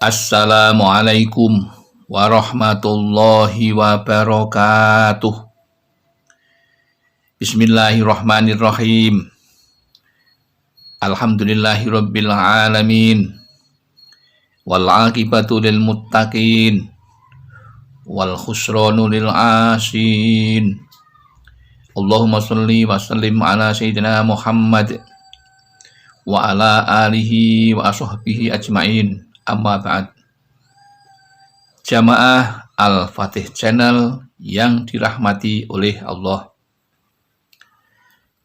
Assalamualaikum warahmatullahi wabarakatuh. Bismillahirrahmanirrahim. Alhamdulillahirabbil alamin. Wal 'aqibatu lil muttaqin. Wal khusranu lil 'asin. Allahumma shalli wa sallim ala sayyidina Muhammad wa ala alihi wa ashabihi ajmain. Amma ba'd. Jamaah Al-Fatih Channel yang dirahmati oleh Allah.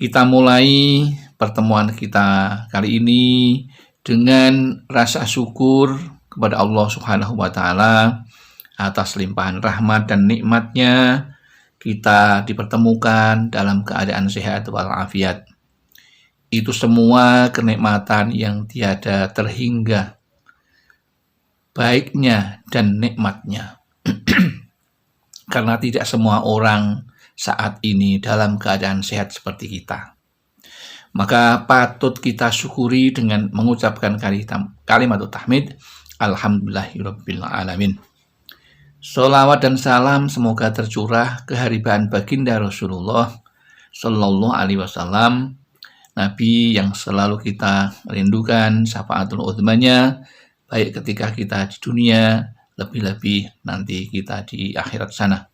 Kita mulai pertemuan kita kali ini dengan rasa syukur kepada Allah Subhanahu wa taala atas limpahan rahmat dan nikmatnya kita dipertemukan dalam keadaan sehat walafiat. Itu semua kenikmatan yang tiada terhingga baiknya dan nikmatnya. Karena tidak semua orang saat ini dalam keadaan sehat seperti kita. Maka patut kita syukuri dengan mengucapkan kalimat tahmid. Alhamdulillahirabbil alamin. Sholawat dan salam semoga tercurah keharibaan baginda Rasulullah Sallallahu Alaihi Wasallam, Nabi yang selalu kita rindukan syafaatul udzmanya, baik ketika kita di dunia, lebih-lebih nanti kita di akhirat sana.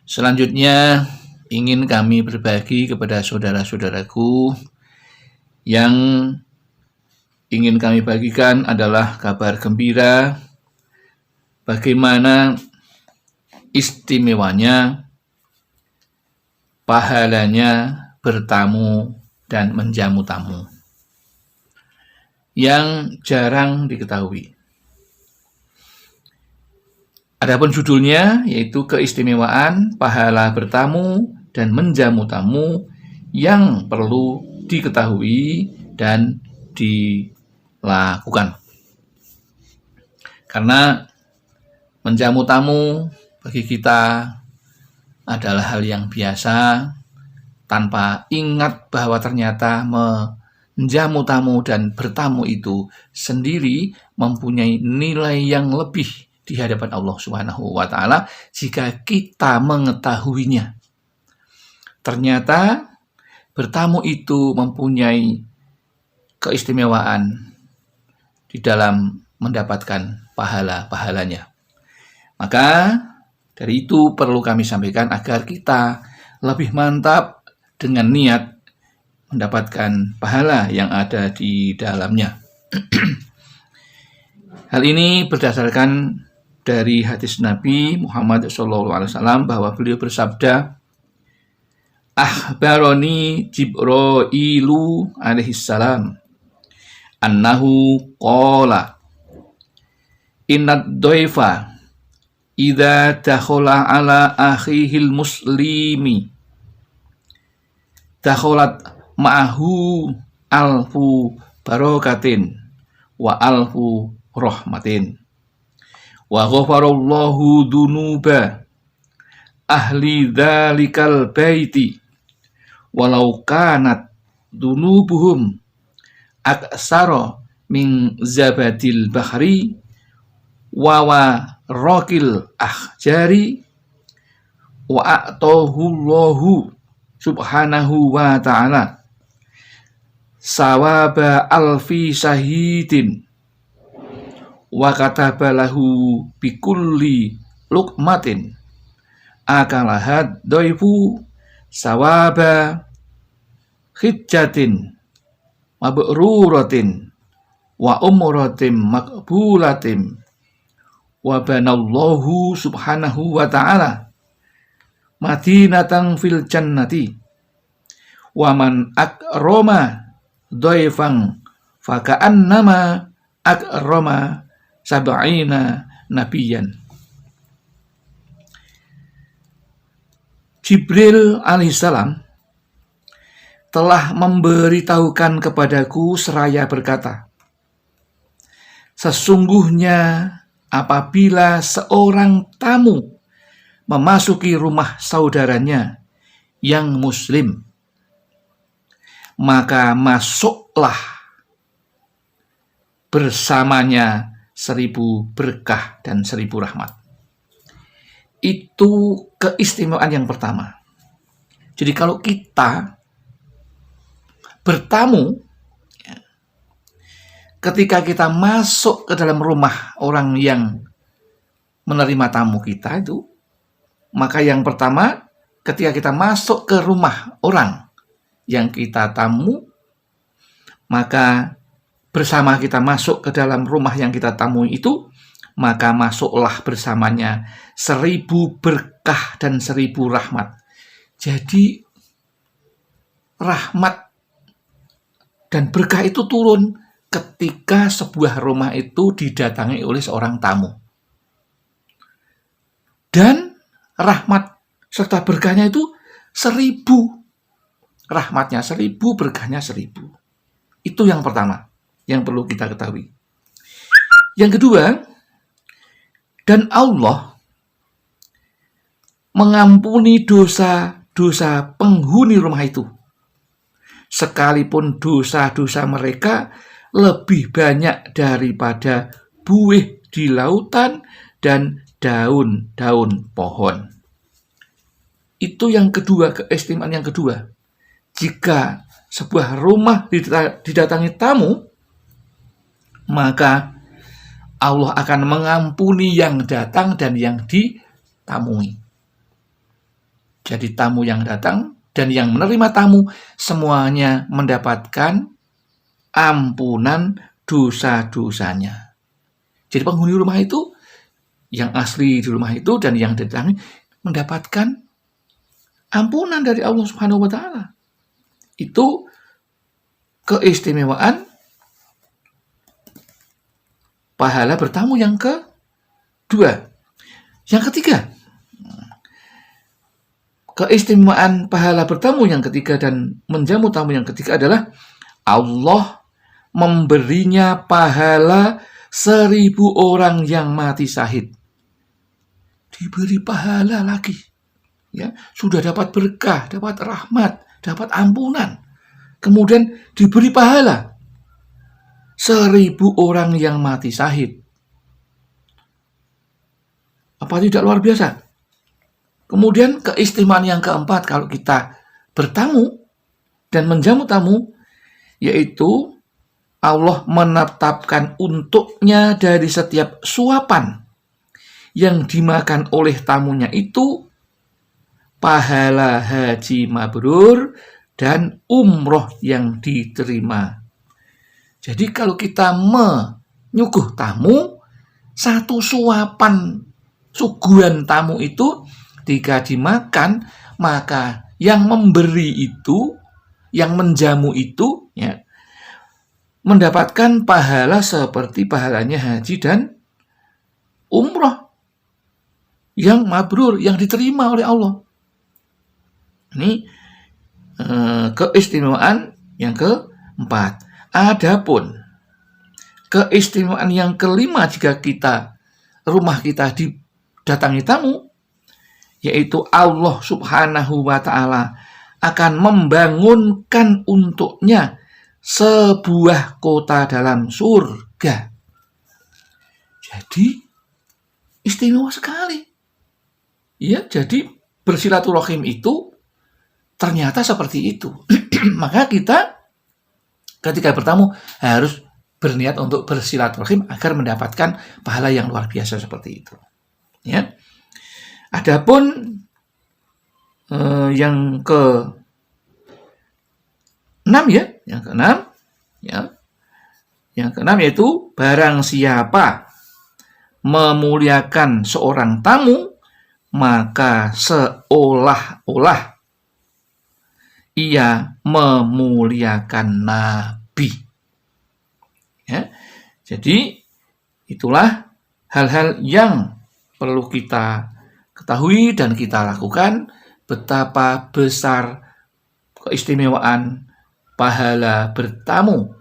Selanjutnya, ingin kami berbagi kepada saudara-saudaraku yang ingin kami bagikan adalah kabar gembira bagaimana istimewanya, pahalanya bertamu dan menjamu tamu yang jarang diketahui. Adapun judulnya yaitu keistimewaan pahala bertamu dan menjamu tamu yang perlu diketahui dan dilakukan. Karena menjamu tamu bagi kita adalah hal yang biasa tanpa ingat bahwa ternyata menjamu tamu dan bertamu itu sendiri mempunyai nilai yang lebih di hadapan Allah Subhanahu wa taala jika kita mengetahuinya. Ternyata bertamu itu mempunyai keistimewaan di dalam mendapatkan pahala-pahalanya. Maka dari itu perlu kami sampaikan agar kita lebih mantap dengan niat mendapatkan pahala yang ada di dalamnya. Hal ini berdasarkan dari hadis Nabi Muhammad SAW bahwa beliau bersabda, "Akhbaroni Jibrailu alaihissalam annahu qala innad dhaifa idza dakhala ala akhihil muslimi dakhalat ma'ahu alfu barakatin wa alfu rahmatin wa ghafarallahu dunuba ahli dzalikal baiti walau kanat dunubuhum aksara min zabadil bahri wa raqil ahjari wa a'tahullahu subhanahu wa ta'ala sawaba alfi syahidin wa katabalahu bikulli luqmatin akalahat doifu sawaba hijjatin mabruratin wa umratin makbulatin wa banallahu subhanahu wa ta'ala madinatan fil jannati wa man akroma doifang faka'annama akroma sab'ina nabiyan." Jibril alaihissalam telah memberitahukan kepadaku seraya berkata, "Sesungguhnya apabila seorang tamu memasuki rumah saudaranya yang muslim, maka masuklah bersamanya 1000 berkah dan 1000 rahmat. Itu keistimewaan yang pertama. Jadi kalau kita bertamu, ketika kita masuk ke dalam rumah orang yang menerima tamu kita itu, maka yang pertama, ketika kita masuk ke rumah orang yang kita tamu, maka bersama kita masuk ke dalam rumah yang kita tamu itu, maka masuklah bersamanya 1000 berkah dan 1000 rahmat. Jadi rahmat dan berkah itu turun ketika sebuah rumah itu didatangi oleh seorang tamu. Dan rahmat serta berkahnya itu 1000. Rahmatnya 1000, berkahnya 1000. Itu yang pertama yang perlu kita ketahui. Yang kedua, dan Allah mengampuni dosa-dosa penghuni rumah itu, sekalipun dosa-dosa mereka lebih banyak daripada buih di lautan dan daun-daun pohon. Itu yang kedua, keistimewaan yang kedua. Jika sebuah rumah didatangi tamu, maka Allah akan mengampuni yang datang dan yang ditamui. Jadi tamu yang datang dan yang menerima tamu semuanya mendapatkan ampunan dosa-dosanya. Jadi penghuni rumah itu, yang asli di rumah itu dan yang didatangi mendapatkan ampunan dari Allah Subhanahu wa taala. Itu keistimewaan pahala bertamu yang kedua. Yang ketiga, keistimewaan pahala bertamu yang ketiga dan menjamu tamu yang ketiga adalah Allah memberinya pahala 1000 orang yang mati syahid. Diberi pahala lagi. Ya, sudah dapat berkah, dapat rahmat, dapat ampunan. Kemudian diberi pahala 1000 orang yang mati syahid. Apa tidak luar biasa? Kemudian keistimewaan yang keempat kalau kita bertamu dan menjamu tamu, yaitu Allah menetapkan untuknya dari setiap suapan yang dimakan oleh tamunya itu pahala haji mabrur dan umroh yang diterima. Jadi kalau kita menyuguh tamu, satu suapan suguhan tamu itu jika dimakan, maka yang memberi itu, yang menjamu itu, ya, mendapatkan pahala seperti pahalanya haji dan umroh yang mabrur, yang diterima oleh Allah. Ini keistimewaan yang keempat. Adapun keistimewaan yang kelima jika rumah kita didatangi tamu, yaitu Allah Subhanahu wa taala akan membangunkan untuknya sebuah kota dalam surga. Jadi istimewa sekali. Ya, jadi bersilaturahim itu ternyata seperti itu. Maka kita ketika bertamu harus berniat untuk bersilaturahim agar mendapatkan pahala yang luar biasa seperti itu. Ya. Adapun yang ke-6 ya, yang ke-6 ya. Yang ke-6 yaitu barang siapa memuliakan seorang tamu, maka seolah-olah ia memuliakan Nabi. Ya. Jadi itulah hal-hal yang perlu kita ketahui dan kita lakukan, betapa besar keistimewaan pahala bertamu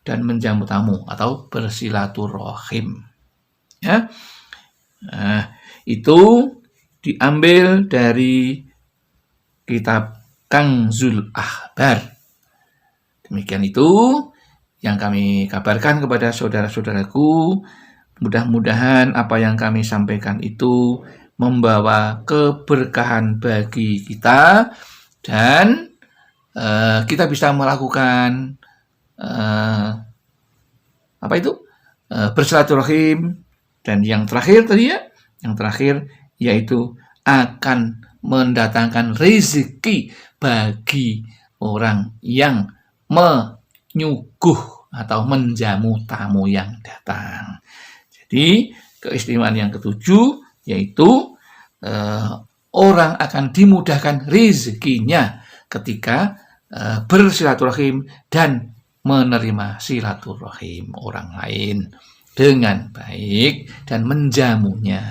dan menjamu tamu atau bersilaturahim. Ya. Nah, itu diambil dari kitab Kanzul Ahbar. Demikian itu yang kami kabarkan kepada saudara-saudaraku Mudah-mudahan apa yang kami sampaikan itu membawa keberkahan bagi kita dan kita bisa melakukan bersilaturahim. Dan yang terakhir tadi yaitu akan mendatangkan rezeki bagi orang yang menyuguh atau menjamu tamu yang datang. Jadi keistimewaan yang ketujuh yaitu orang akan dimudahkan rezekinya ketika bersilaturahim dan menerima silaturahim orang lain dengan baik dan menjamunya.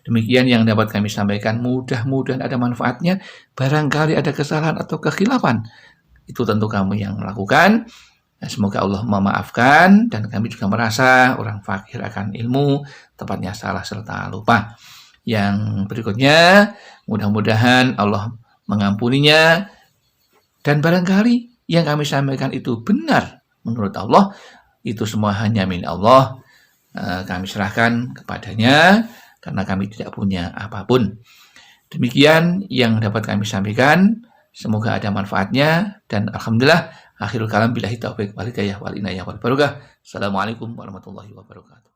Demikian yang dapat kami sampaikan, mudah-mudahan ada manfaatnya. Barangkali ada kesalahan atau kekhilafan, itu tentu kamu yang melakukan. Semoga Allah memaafkan, dan kami juga merasa orang fakir akan ilmu, tepatnya salah serta lupa. Yang berikutnya, mudah-mudahan Allah mengampuninya, dan barangkali yang kami sampaikan itu benar menurut Allah, itu semua hanya milik Allah. Kami serahkan kepadanya, karena kami tidak punya apapun. Demikian yang dapat kami sampaikan. Semoga ada manfaatnya, dan alhamdulillah akhirul kalam billahi taufiq wal hidayah wal inayah wal barokah. Assalamualaikum warahmatullahi wabarakatuh.